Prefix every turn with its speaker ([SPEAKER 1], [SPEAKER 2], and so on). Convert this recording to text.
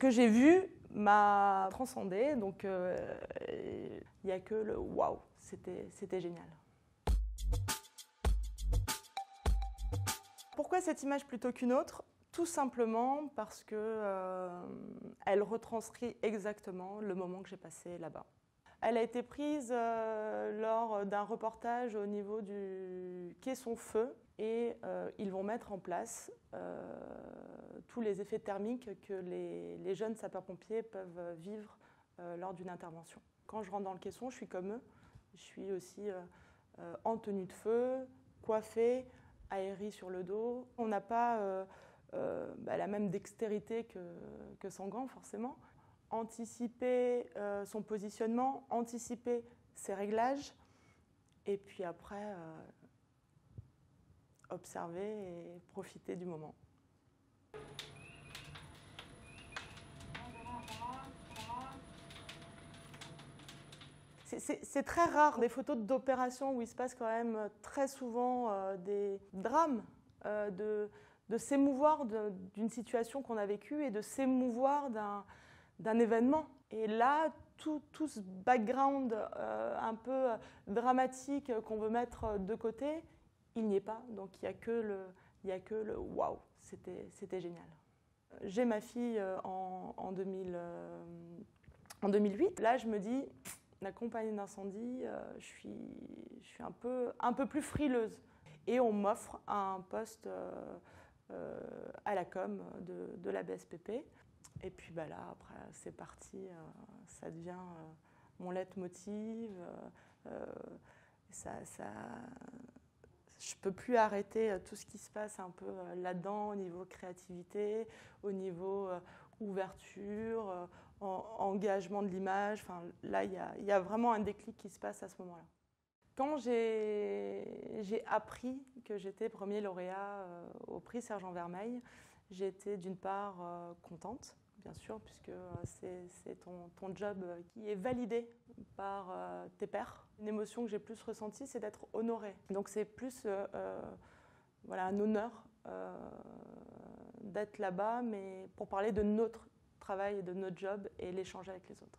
[SPEAKER 1] que j'ai vu m'a transcendée, donc il n'y a que le waouh, c'était génial. Pourquoi cette image plutôt qu'une autre? Tout simplement parce que elle retranscrit exactement le moment que j'ai passé là-bas. Elle a été prise lors d'un reportage au niveau du quai Son Feu et ils vont mettre en place tous les effets thermiques que les jeunes sapeurs-pompiers peuvent vivre lors d'une intervention. Quand je rentre dans le caisson, je suis comme eux. Je suis aussi en tenue de feu, coiffée, aérie sur le dos. On n'a pas la même dextérité que sans gants, forcément. Anticiper son positionnement, anticiper ses réglages, et puis après, observer et profiter du moment. C'est très rare des photos d'opération où il se passe quand même très souvent des drames, de s'émouvoir d'une situation qu'on a vécue et de s'émouvoir d'un événement. Et là, tout ce background un peu dramatique qu'on veut mettre de côté, il n'y est pas. Donc il n'y a que le waouh, c'était génial. J'ai ma fille en 2008. Là, je me dis, la compagnie d'incendie, je suis un peu plus frileuse. Et on m'offre un poste à la com de la BSPP. Et puis là, après, c'est parti, ça devient mon leitmotiv. Je ne peux plus arrêter tout ce qui se passe un peu là-dedans, au niveau créativité, au niveau ouverture, engagement de l'image. Enfin, là, il y a vraiment un déclic qui se passe à ce moment-là. Quand j'ai appris que j'étais premier lauréat au prix Sergent Vermeil, j'ai été d'une part contente, bien sûr, puisque c'est ton job qui est validé par tes pairs. Une émotion que j'ai plus ressentie, c'est d'être honorée. Donc c'est plus un honneur d'être là-bas, mais pour parler de notre travail et de notre job et l'échanger avec les autres.